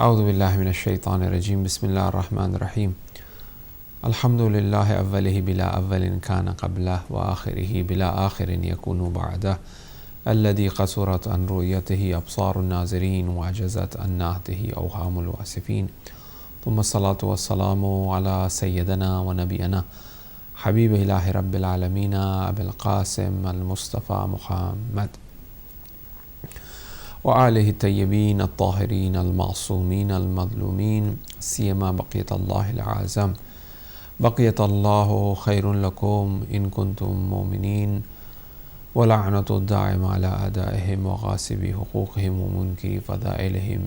أعوذ بالله من الشيطان الرجيم بسم الله الرحمن الرحيم الحمد لله أوله بلا أول كان قبله وآخره بلا آخر يكون بعده الذي قصرت عن رؤيته أبصار الناظرين وعجزت عن نهته أوهام الواسفين ثم الصلاة والسلام على سيدنا ونبينا حبيب إله رب العالمين أبي القاسم المصطفى محمد وآله الطيبين الطاهرين المعصومين المظلومين سيما بقية الله الأعظم بقية الله خير لكم إن كنتم مؤمنين ولعنة الدائم على أعدائهم وغاصبي حقوقهم ومنكري فضائلهم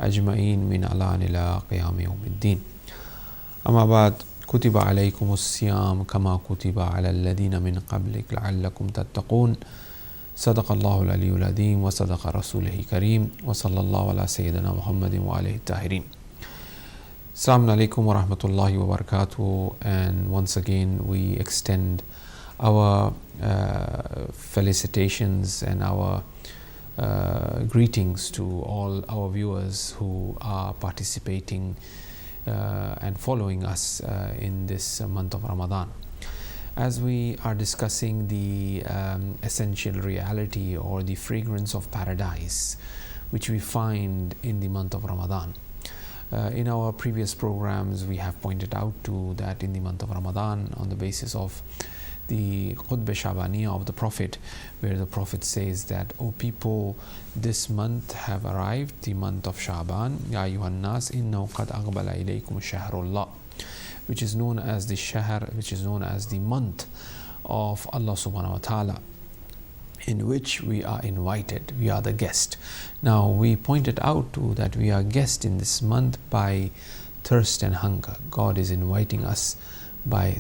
أجمعين من الآن إلى قيام يوم الدين. أما بعد، كتب عليكم الصيام كما كتب على الذين من قبلك لعلكم تتقون. صدق الله العلي العظيم وصدق رسوله الكريم وصلى الله على سيدنا محمد وآله الطاهرين. Assalamu alaikum wa rahmatullahi wa barakatuh, and once again we extend our felicitations and our greetings to all our viewers who are participating and following us in this month of Ramadan. As we are discussing the essential reality or the fragrance of paradise which we find in the month of Ramadan. In our previous programs we have pointed out to that in the month of Ramadan, on the basis of the Khutbah Shabaniya of the Prophet, where the Prophet says that, O people, this month have arrived, the month of Shaban, Ya ayyuhan nas innahu qad aqbala ilaykum shahrullah, which is known as the shahr, which is known as the month of Allah subhanahu wa ta'ala, in which we are invited, we are the guest. Now we pointed out too that we are guest in this month by thirst and hunger. God is inviting us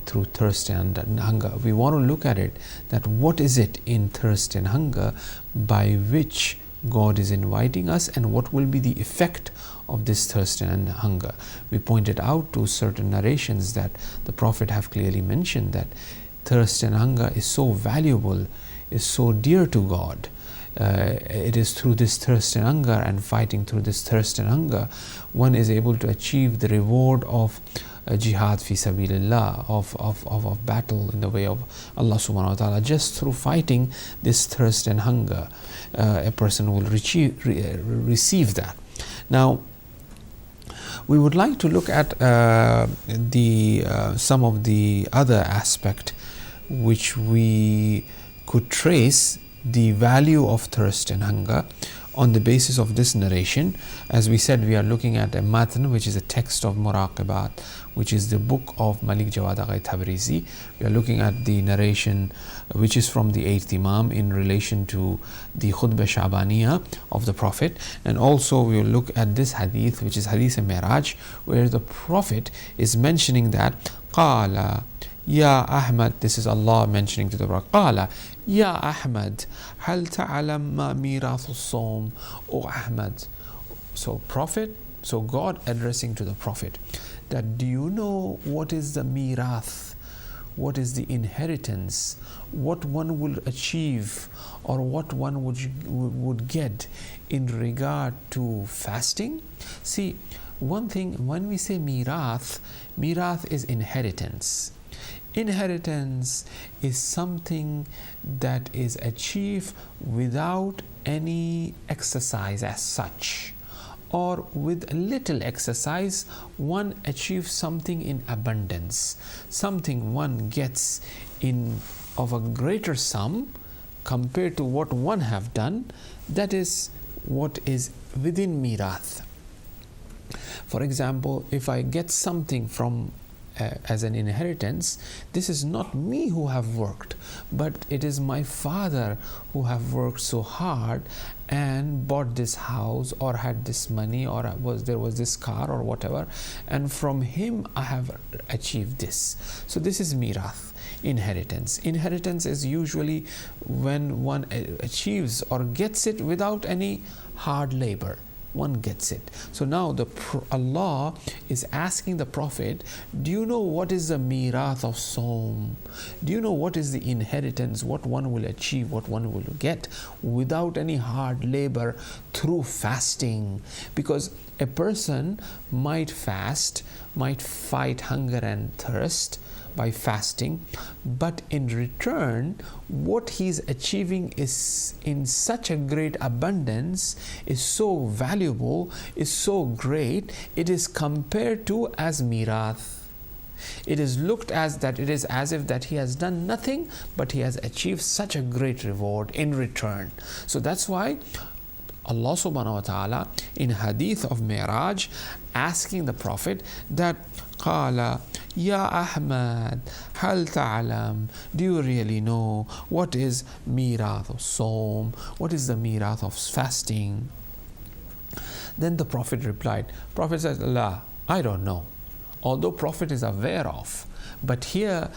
through thirst and hunger. We want to look at it, that what is it in thirst and hunger by which God is inviting us, and what will be the effect of this thirst and hunger. We pointed out to certain narrations that the Prophet have clearly mentioned that thirst and hunger is so valuable, is so dear to God. It is through this thirst and hunger, and fighting through this thirst and hunger, one is able to achieve the reward of jihad fi sabilillah, of battle in the way of Allah subhanahu wa ta'ala. Just through fighting this thirst and hunger, a person will receive that. Now we would like to look at some of the other aspect which we could trace the value of thirst and hunger on the basis of this narration. As we said, we are looking at a matn, which is a text of Muraqabat, which is the book of Malik Jawad Agha Tabrizi. We are looking at the narration which is from the 8th Imam in relation to the Khutbah Shabaniya of the Prophet, and also we will look at this hadith, which is Hadith Miraj, where the Prophet is mentioning that Qala Ya Ahmad, this is Allah mentioning to the Prophet, Qala Ya Ahmad, hal ta'alam ma mirathu as-sawm, O Ahmad. So God addressing to the Prophet, that do you know what is the mirath, what is the inheritance, what one will achieve or what one would get in regard to fasting? See, one thing, when we say mirath is inheritance. Inheritance is something that is achieved without any exercise as such, or with little exercise one achieves something in abundance, something one gets in of a greater sum compared to what one have done. That is what is within mirath. For example, if I get something from as an inheritance, this is not me who have worked, but it is my father who have worked so hard and bought this house or had this money or there was this car or whatever, and from him I have achieved this. So this is mirath, inheritance. Inheritance is usually when one achieves or gets it without any hard labor. One gets it. So now Allah is asking the Prophet, do you know what is the mirath of Sawm? Do you know what is the inheritance, what one will achieve, what one will get without any hard labor through fasting? Because A person might fast, might fight hunger and thirst by fasting, but in return what he's achieving is in such a great abundance, is so valuable, is so great, it is compared to as mirath. It is looked as that it is as if that he has done nothing, but he has achieved such a great reward in return. So that's why Allah subhanahu wa ta'ala in hadith of Mi'raj asking the Prophet that Qala Ya Ahmad Hal ta'alam, do you really know what is mirath of Sawm? What is the mirath of fasting? Then the Prophet replied, Prophet said, La, I don't know. Although Prophet is aware of, but here,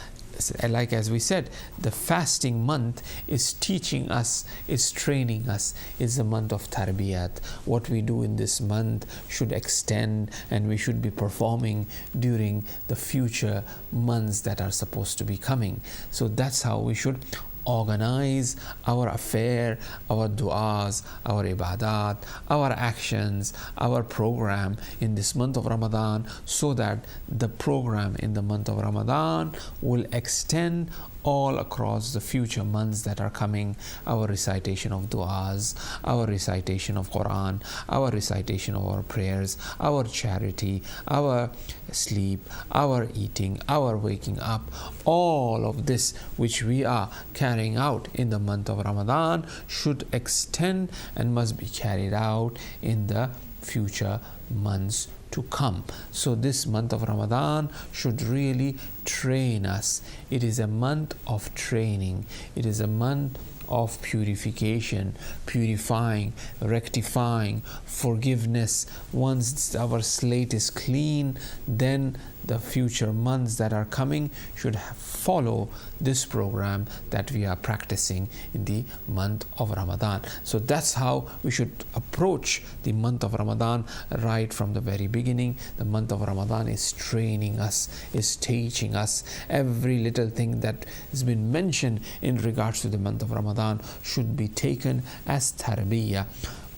like as we said, the fasting month is teaching us, is training us, is the month of tarbiyat. What we do in this month should extend, and we should be performing during the future months that are supposed to be coming. So that's how we should organize our affair, our du'as, our ibadat, our actions, our program in this month of Ramadan, so that the program in the month of Ramadan will extend all across the future months that are coming. Our recitation of du'as, our recitation of Quran, our recitation of our prayers, our charity, our sleep, our eating, our waking up, all of this which we are carrying out in the month of Ramadan should extend and must be carried out in the future months to come. So this month of Ramadan should really train us. It is a month of training. It is a month of purification, purifying, rectifying, forgiveness. Once our slate is clean, then the future months that are coming should follow this program that we are practicing in the month of Ramadan. So that's how we should approach the month of Ramadan right from the very beginning. The month of Ramadan is training us, is teaching us. Every little thing that has been mentioned in regards to the month of Ramadan should be taken as tarbiyah.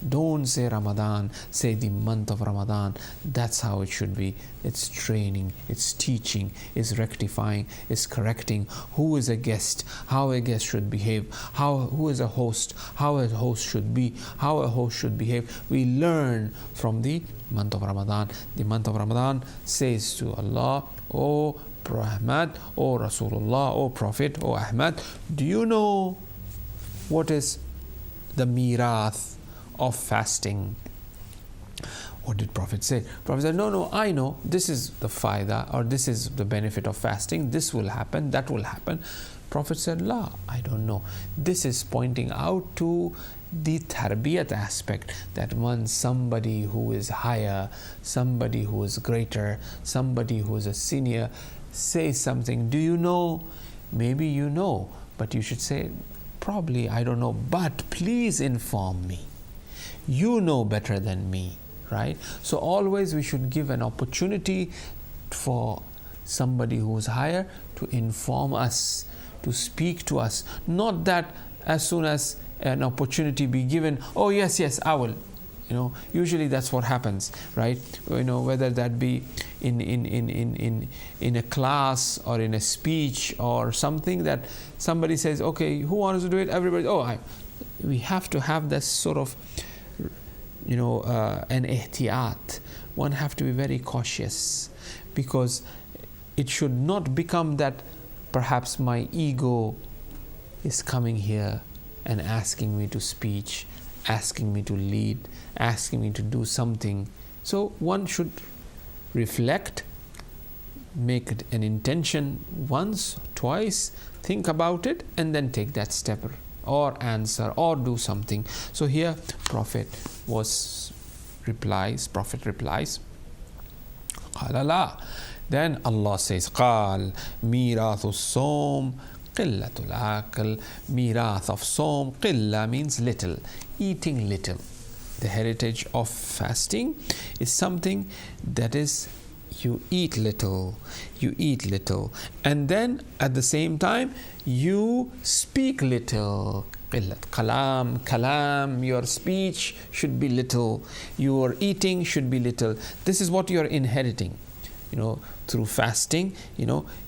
Don't say Ramadan, say the month of Ramadan. That's how it should be. It's training, it's teaching, it's rectifying, it's correcting. Who is a guest, how a guest should behave, who is a host, how a host should be, how a host should behave. We learn from the month of Ramadan. The month of Ramadan says to Allah, O Ahmad, O Rasulullah, O Prophet, O Ahmad, do you know what is the mirath of fasting? What did Prophet say? Prophet said, no, I know. This is the fayda, or this is the benefit of fasting. This will happen, that will happen. Prophet said, La, I don't know. This is pointing out to the tarbiyat aspect, that when somebody who is higher, somebody who is greater, somebody who is a senior says something, do you know? Maybe you know, but you should say, probably I don't know, but please inform me. You know better than me, right? So always we should give an opportunity for somebody who is higher to inform us, to speak to us. Not that as soon as an opportunity be given, oh yes, I will. Usually that's what happens, right? Whether that be in a class or in a speech or something, that somebody says, okay, who wants to do it? Everybody, we have to have this sort of an ihtiyat. One have to be very cautious, because it should not become that perhaps my ego is coming here and asking me to speech, asking me to lead, asking me to do something. So one should reflect, make it an intention once, twice, think about it, and then take that step or answer or do something. So here Prophet replies, قال لا. Then Allah says, قال ميراث الصوم قلة العقل. Mirath of Sawm, qilla means little, eating little. The heritage of fasting is something that is, you eat little, and then at the same time you speak little. قلة. Kalam, your speech should be little, your eating should be little. This is what you are inheriting, through fasting,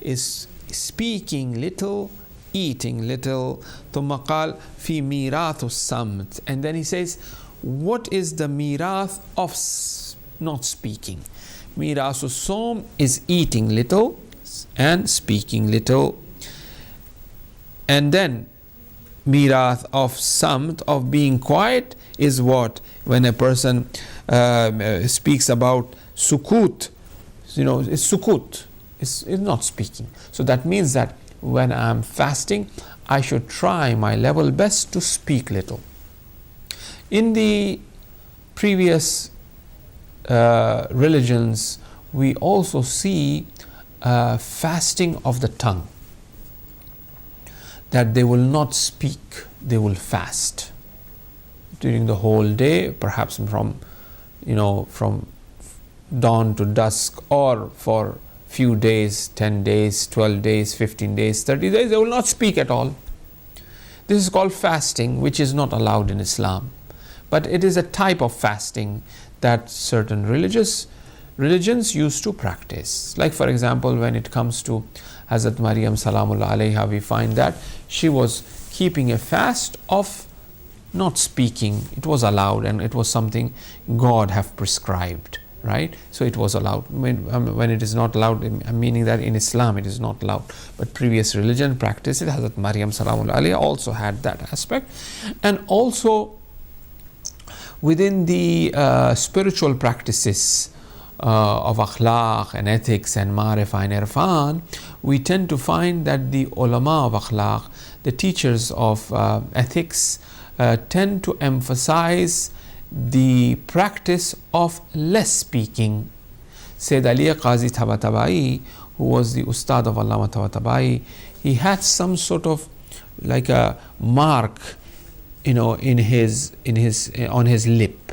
is speaking little, eating little. ثم قال في ميراث الصمت. And then he says, what is the mirath of not speaking? Mirath الصوم is eating little and speaking little. And then mirath of samt, of being quiet, is what? When a person speaks about sukut, it's sukut, it's not speaking. So that means that when I'm fasting, I should try my level best to speak little. In the previous religions, we also see fasting of the tongue, that they will not speak, they will fast during the whole day, perhaps from dawn to dusk, or for few days, 10 days, 12 days, 15 days, 30 days, they will not speak at all. This is called fasting, which is not allowed in Islam. But it is a type of fasting that certain religions used to practice. Like, for example, when it comes to Hazrat Maryam Salamullah alayha, we find that she was keeping a fast of not speaking. It was allowed, and it was something God have prescribed, right? So it was allowed. When it is not allowed, meaning that in Islam it is not allowed, but previous religion practiced it. Hazrat Maryam Salamullah alayha also had that aspect. And also within the spiritual practices of akhlaq and ethics and ma'rifah and irfan, we tend to find that the ulama of akhlaq, the teachers of ethics, tend to emphasize the practice of less speaking. Sayyid Ali Qazi Tabatabai, who was the Ustad of Allama Tabatabai, he had some sort of like a mark, on his lip.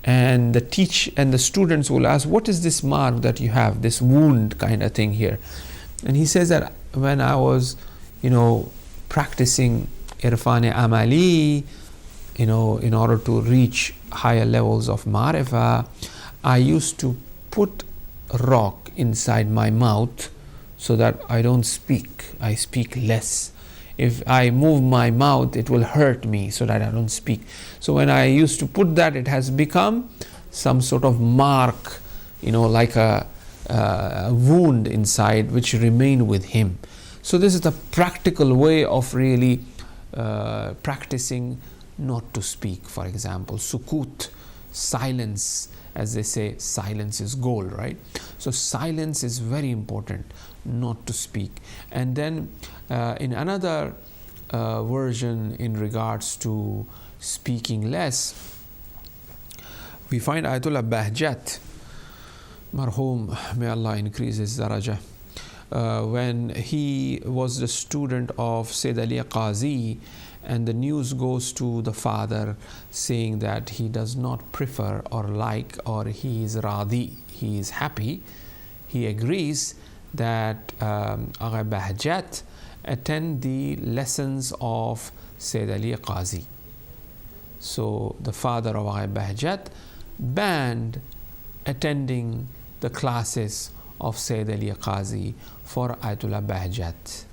And the students will ask, what is this mark that you have, this wound kind of thing here? And he says that when I was, practicing irfan amali, in order to reach higher levels of ma'rifah, I used to put rock inside my mouth so that I don't speak. I speak less. If I move my mouth, it will hurt me, so that I don't speak. So when I used to put that, it has become some sort of mark, like a wound inside, which remained with him. So this is the practical way of really practicing not to speak. For example, sukut, silence. As they say, silence is gold, right? So silence is very important, not to speak. And then in another version in regards to speaking less, we find Ayatollah Bahjat, marhum, may Allah increase his darajah, when he was the student of Sayyid Ali Qazi, and the news goes to the father saying that he does not prefer or like, or he is radi, he is happy, he agrees that Agha Bahjat attend the lessons of Sayyid Ali Qazi. So the father of Agha Bahjat banned attending the classes of Sayyid Ali Qazi for Ayatollah Bahjat.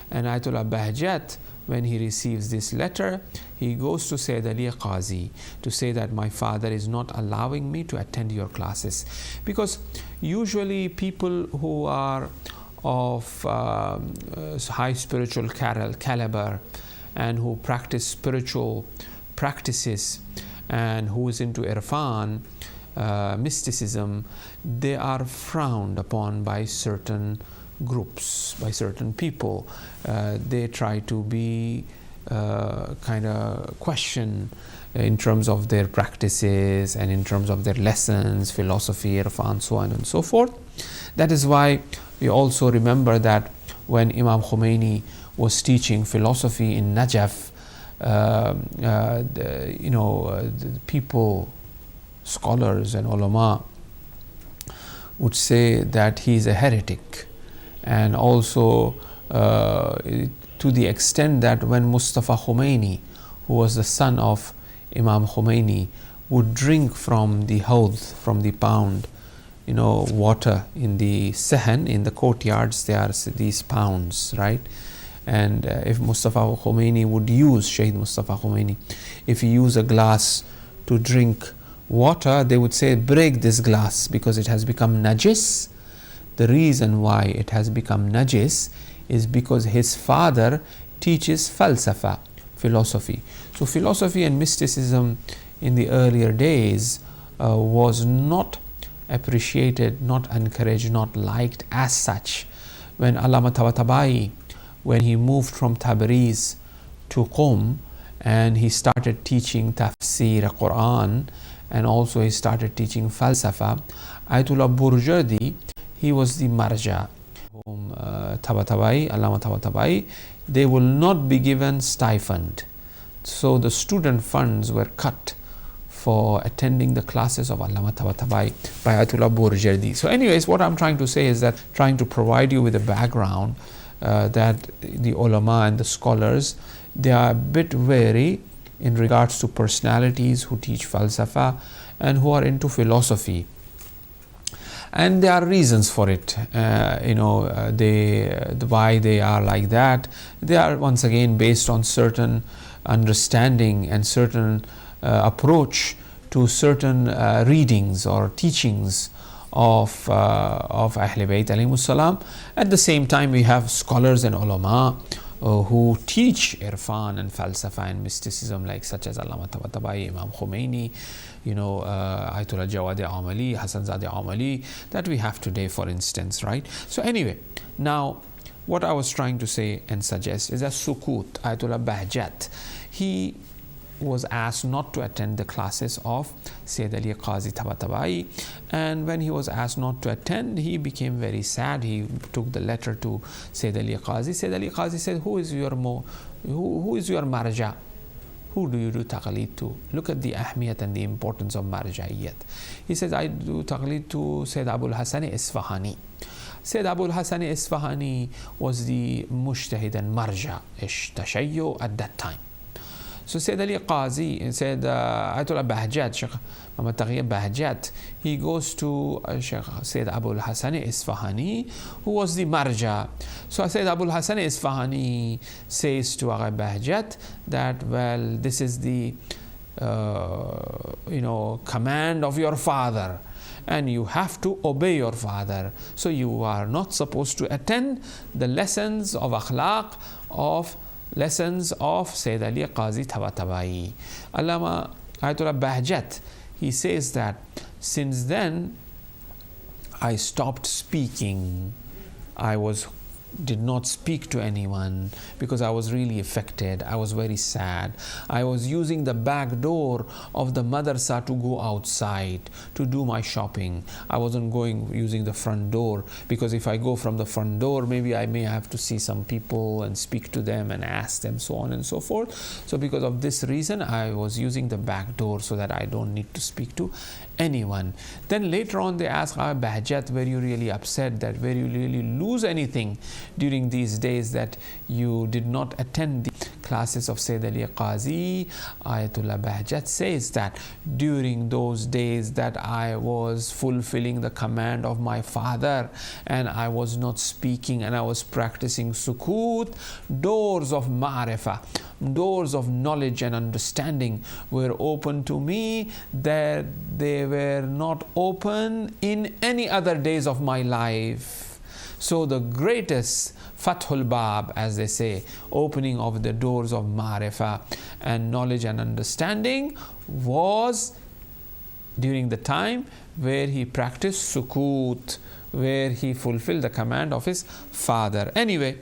And Ayatollah Bahjat, when he receives this letter, he goes to Sayyid Ali Qazi to say that my father is not allowing me to attend your classes. Because usually people who are of high spiritual caliber and who practice spiritual practices and who is into irfan, mysticism, they are frowned upon by certain groups, by certain people. They try to be kind of questioned in terms of their practices and in terms of their lessons, philosophy, irfan, so on and so forth. That is why we also remember that when Imam Khomeini was teaching philosophy in Najaf, the people, scholars and ulama would say that he is a heretic. And also to the extent that when Mustafa Khomeini who was the son of Imam Khomeini, would drink from the hawd, from the pound, water in the sahan, in the courtyards. There are these pounds, right? And if Mustafa Khomeini would use, Shaheed Mustafa Khomeini, if he used a glass to drink water, they would say, break this glass because it has become najis. The reason why it has become najis is because his father teaches falsafa, philosophy. So philosophy and mysticism in the earlier days was not appreciated, not encouraged, not liked as such. When Allama Tabatabai, when he moved from Tabriz to Qom, and he started teaching tafsir, Quran, and also he started teaching falsafa, Ayatollah Burjardi, he was the marja. Tabatabai, Allama Tabatabai, they will not be given stipend. So the student funds were cut for attending the classes of Allama Tabatabai by Ayatollah Burjardi. So anyways, what I'm trying to say is that trying to provide you with a background that the ulama and the scholars, they are a bit wary in regards to personalities who teach falsafa and who are into philosophy. And there are reasons for it, why they are like that. They are once again based on certain understanding and certain approach to certain readings or teachings of Ahl Bayt alayhimus salam. At the same time, we have scholars and ulama who teach irfan and falsafa and mysticism, like such as Allama Tabatabai, Imam Khomeini, Ayatollah Jawad Amali, Hassan Zadeh Amali, that we have today, for instance, right? So anyway, now what I was trying to say and suggest is that Sukut, Ayatollah Bahjat, he was asked not to attend the classes of Sayyid Ali Qazi Tabatabai, and when he was asked not to attend, he became very sad. He took the letter to Sayyid Ali Qazi. Sayyid Ali Qazi said, who is your marja? Who do you do taqleed to? Look at the ahmiyat and the importance of marjaiyat. He says, I do taqleed to Sayyid Abul Hasan Isfahani. Sayyid Abul Hasan Isfahani was the mujtahid and marja tashayyu at that time. So Sayyid Ali Qazi, said Ayatollah Bahjat, Sheikh Muhammad Taghi Bahjat, he goes to Sheikh Sayyid Abul Hasan Isfahani, who was the marja. So Sayyid Abul Hasan Isfahani says to Agha Bahjat that, well, this is the command of your father, and you have to obey your father. So you are not supposed to attend the lessons of akhlaq, of lessons of Sayyid Ali Qazi Tabatabai. Allama Ayatollah Bahjat, he says that since then I stopped speaking. Did not speak to anyone because I was really affected. I was very sad. I was using the back door of the madrasa to go outside to do my shopping. I wasn't using the front door, because if I go from the front door, maybe I may have to see some people and speak to them and ask them, so on and so forth. So because of this reason, I was using the back door so that I don't need to speak to anyone. Then later on they asked Bahjat, were you really upset, that were you really lose anything during these days that you did not attend the classes of Sayyid Ali Qazi? Ayatollah Bahjat says that during those days that I was fulfilling the command of my father and I was not speaking and I was practicing sukut, doors of ma'rifah, doors of knowledge and understanding were open to me that they were not open in any other days of my life. So the greatest Fathul Bab, as they say, opening of the doors of Ma'rifah and knowledge and understanding, was during the time where he practiced Sukut, where he fulfilled the command of his father. Anyway,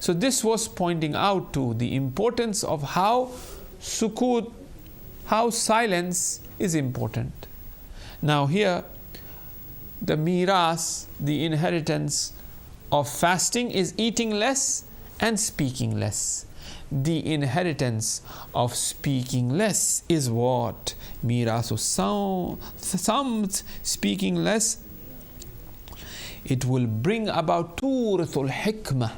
so this was pointing out to the importance of how Sukut, how silence is important. Now here, the miras, the inheritance of fasting, is eating less and speaking less. The inheritance of speaking less is what? Mirasu samt, speaking less. It will bring about turthul hikmah,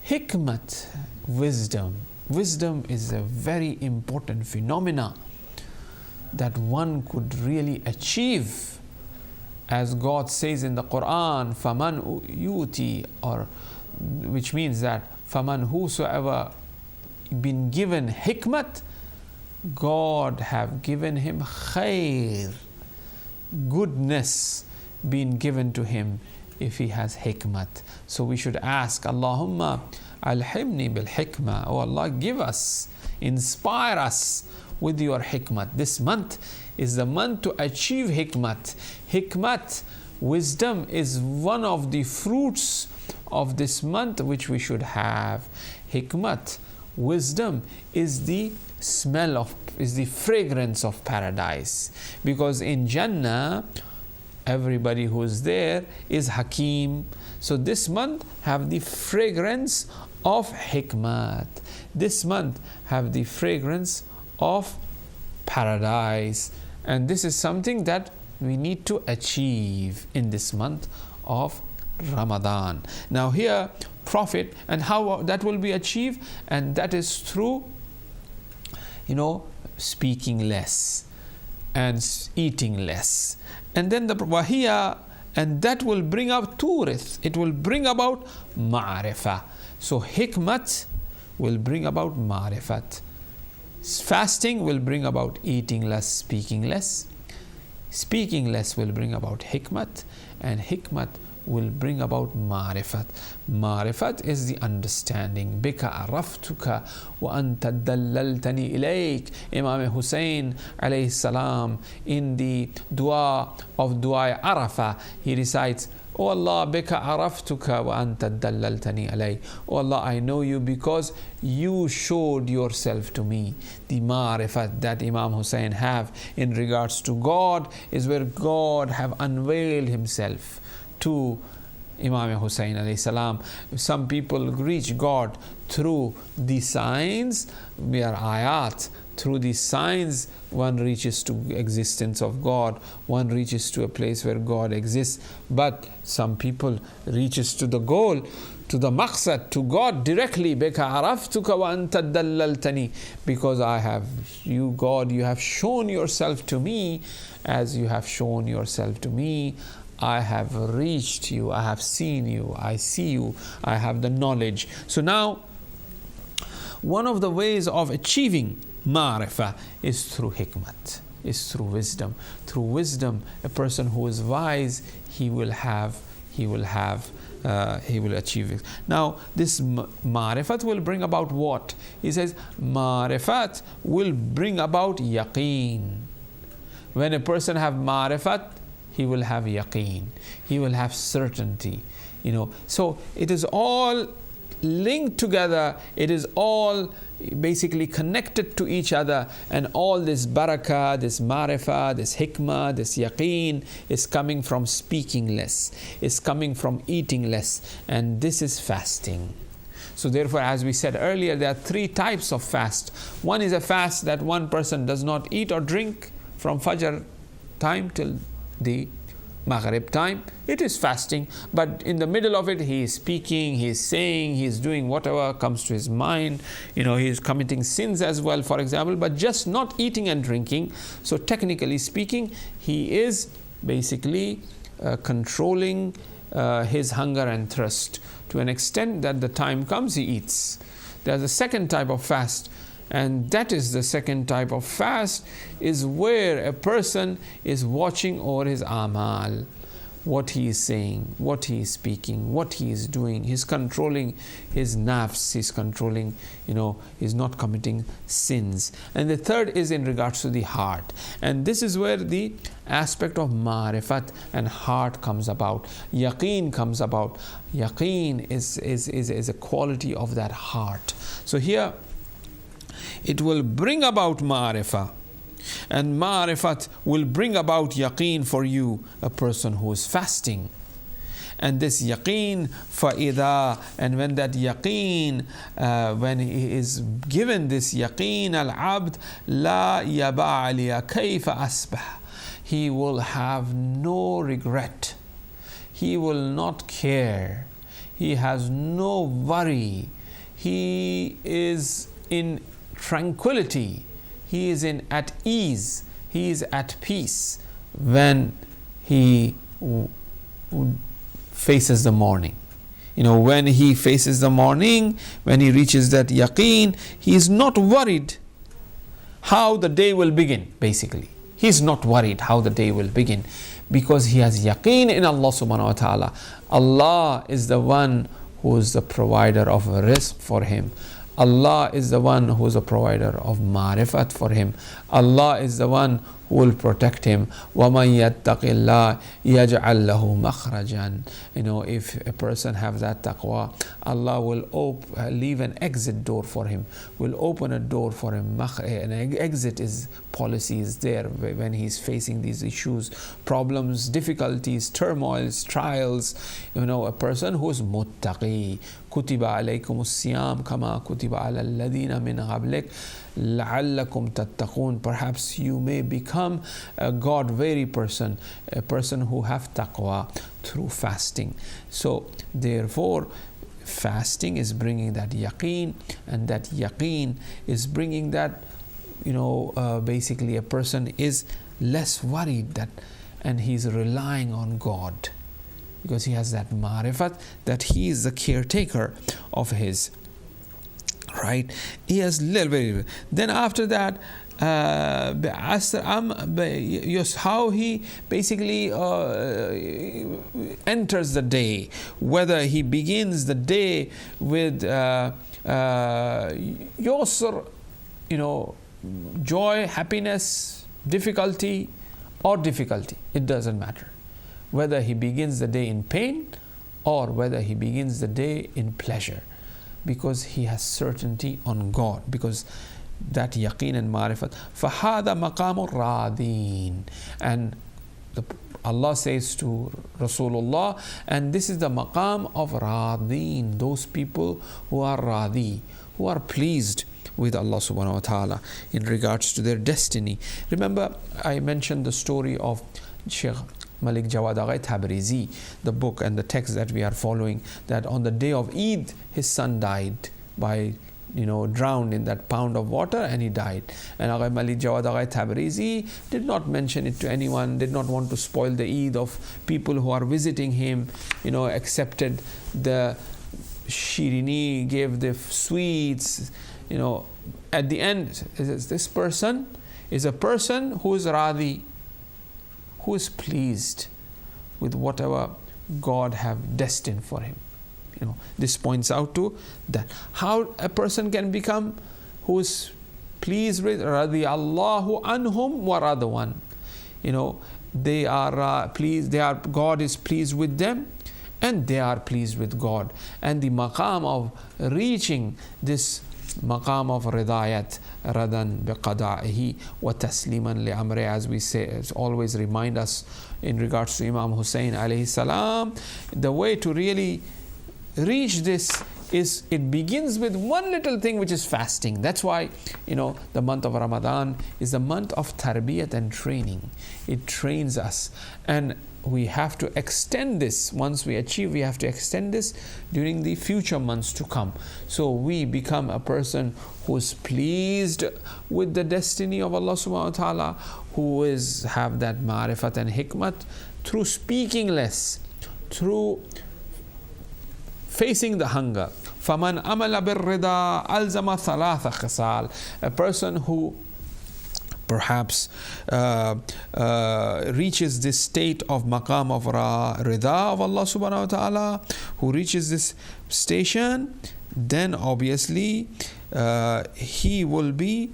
hikmat, wisdom. Wisdom is a very important phenomena that one could really achieve. As God says in the Quran, Faman yuti, or which means that Faman, whosoever been given hikmat, God have given him khair, goodness been given to him if he has hikmat. So we should ask, Allahumma alhimni bil hikmah, oh Allah, give us, inspire us with your hikmat. This month is the month to achieve hikmat. Hikmat, wisdom, is one of the fruits of this month which we should have. Hikmat, wisdom, is the smell of, is the fragrance of paradise, because in Jannah everybody who is there is Hakim. So this month have the fragrance of hikmat. This month have the fragrance of paradise, and this is something that we need to achieve in this month of Ramadan. Now here, Prophet, and how that will be achieved, and that is through, speaking less and eating less. And then the wahiya, and that will bring up turith, it will bring about ma'rifah. So hikmat will bring about ma'rifat. Fasting will bring about eating less, speaking less. Speaking less will bring about hikmat, and hikmat will bring about ma'rifat. Ma'rifat is the understanding. Bika araftuka wa anta dallaltani ilayk. Imam Hussein alayhi salam, in the dua of Dua Arafah, he recites, Oh Allah, bika araftuka wa anta dallaltani alay. Oh Allah, I know you because you showed yourself to me. The ma'rifat that Imam Hussein have in regards to God is where God have unveiled himself to Imam Hussein alayhi salam. Some people reach God through the signs, we are ayat. Through these signs, one reaches to existence of God, one reaches to a place where God exists. But some people reaches to the goal, to the maqsad, to God directly. Bika araftuka wa anta dallaltani, because I have you, God, you have shown yourself to me. As you have shown yourself to me, I have reached you, I have seen you, I see you, I have the knowledge. So now, one of the ways of achieving ma'rifah is through hikmat, is through wisdom. Through wisdom, a person who is wise, he will achieve it. Now, this ma'rifat will bring about what? He says, ma'rifat will bring about yaqeen. When a person have ma'rifat, he will have yaqeen, he will have certainty. So it is all linked together, it is all basically connected to each other, and all this barakah, this ma'rifah, this hikmah, this yaqeen is coming from speaking less, is coming from eating less, and this is fasting. So therefore, as we said earlier, there are three types of fast. One is a fast that one person does not eat or drink from Fajr time till the Maghrib time. It is fasting, but in the middle of it, he is speaking, he is saying, he is doing whatever comes to his mind. He is committing sins as well, for example, but just not eating and drinking. So technically speaking, he is basically controlling his hunger and thirst to an extent that the time comes, he eats. There's a second type of fast, and that is the second type of fast, is where a person is watching over his amal, what he is saying, what he is speaking, what he is doing. He's controlling his nafs, he's controlling, he's not committing sins. And the third is in regards to the heart, and this is where the aspect of ma'rifat and heart comes about, yaqeen comes about. Yaqeen is a quality of that heart. So here it will bring about ma'rifah, and ma'rifat will bring about yaqeen for you, a person who is fasting. And this yaqeen fa'idha, and when that yaqeen, when he is given this yaqeen, al-abd la yaba'aliya kayfa asbah, he will have no regret, he will not care, he has no worry, he is in tranquility, he is at ease, he is at peace when he faces the morning. When he faces the morning, when he reaches that yaqeen, he is not worried how the day will begin. Basically, he is not worried how the day will begin, because he has yaqeen in Allah subhanahu wa ta'ala. Allah is the one who is the provider of rizq for him. Allah is the one who is a provider of ma'rifat for him. Allah is the one who will protect him. وَمَنْ يَتَّقِ اللَّهِ يَجْعَلْ لَهُ مَخْرَجًا. If a person has that taqwa, Allah will leave an exit door for him, will open a door for him. An exit policy is there when he's facing these issues, problems, difficulties, turmoils, trials. A person who is muttaqi. كُتِبَ عَلَيْكُمُ الصِّيَامُ كَمَا كُتِبَ عَلَى الَّذِينَ مِنْ قَبْلِكُمْ لَعَلَّكُمْ تَتَّقُونَ. Perhaps you may become a God-weary person, a person who have taqwa through fasting. So therefore, fasting is bringing that yaqeen, and that yaqeen is bringing that, basically a person is less worried and he's relying on God, because he has that ma'rifat that he is the caretaker of his, right? He has little bit. Then after that, how he basically enters the day, whether he begins the day with yusr, joy, happiness, difficulty, it doesn't matter. Whether he begins the day in pain or whether he begins the day in pleasure, because he has certainty on God, because that yaqeen and ma'rifat. فَهَذَا مَقَامُ الرَّادِينَ. And Allah says to Rasulullah, and this is the maqam of radin, those people who are radi, who are pleased with Allah subhanahu wa ta'ala in regards to their destiny. Remember, I mentioned the story of Sheikh Malik Jawad Agha Tabrizi, the book and the text that we are following, that on the day of Eid, his son died by, drowned in that pound of water, and he died. And Agha Malik Jawad Agha Tabrizi did not mention it to anyone, did not want to spoil the Eid of people who are visiting him, accepted the shirini, gave the sweets. At the end, this person is a person who is radi, who is pleased with whatever God have destined for him. This points out to that how a person can become who is pleased with radiyallahu anhum wa radawan. They are pleased. God is pleased with them, and they are pleased with God. And the maqam of reaching this maqam of ridayat, radan biqada'ihi wa tasliman li amri, as we say, as always remind us in regards to Imam Hussein alayhi salam, the way to really reach this is, it begins with one little thing, which is fasting. That's why the month of Ramadan is the month of tarbiyat and training. It trains us, and we have to extend this. Once we achieve, we have to extend this during the future months to come. So we become a person who is pleased with the destiny of Allah subhanahu wa ta'ala, who have that ma'rifat and hikmat through speaking less, through facing the hunger. فَمَنْ أَمَلَ بِالرِّضَى أَلْزَمَ ثَلَاثَ خِصَالٍ. A person who perhaps reaches this state of maqam of rida of Allah subhanahu wa ta'ala, who reaches this station, then obviously he will be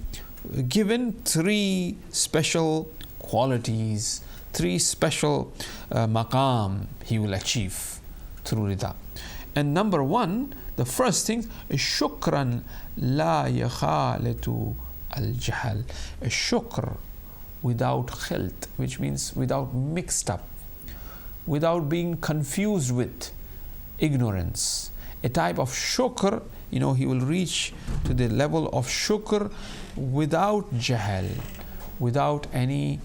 given three special qualities, three special maqam he will achieve through rida. And number one, the first thing is shukran la yakhalitu al-jahl. A shukr without khilt, which means without mixed up, without being confused with ignorance. A type of shukr, he will reach to the level of shukr without jahl, without any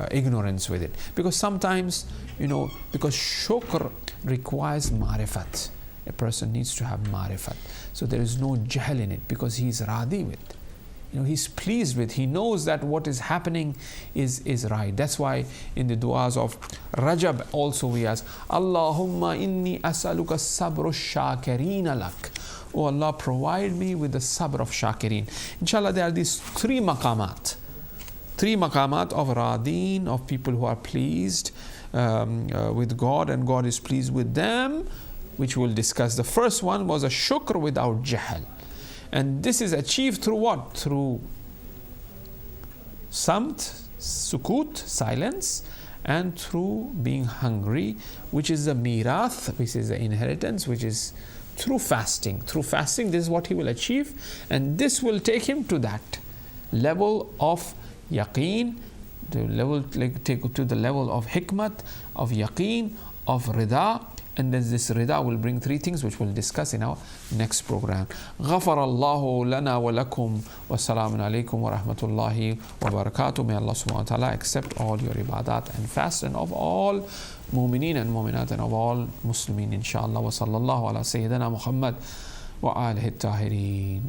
ignorance with it. Because sometimes, because shukr requires ma'rifat, a person needs to have ma'rifat. So there is no jahl in it, because he is radi with. He's pleased with, he knows that what is happening is right. That's why in the du'as of Rajab also we ask, Allahumma inni as'aluka sabru shakirin lak. Oh Allah, provide me with the sabr of shakirin. Inshallah, there are these three maqamat of radin, of people who are pleased with God and God is pleased with them, which we'll discuss. The first one was a shukr without jahl. And this is achieved through what? Through samt, sukut, silence, and through being hungry, which is the mirath, which is the inheritance, which is through fasting. Through fasting, this is what he will achieve, and this will take him to that level of yaqeen, take to the level of hikmat, of yaqeen, of rida. And then this rida will bring three things which we'll discuss in our next program. غفر الله لنا ولكم والسلام عليكم ورحمة الله وبركاته. May Allah subhanahu wa ta'ala accept all your ibadat and fast, and of all mu'mineen and mu'minat, and of all Muslimin, inshallah. Wa sallallahu ala Sayyidina Muhammad wa alihi at-tahirin.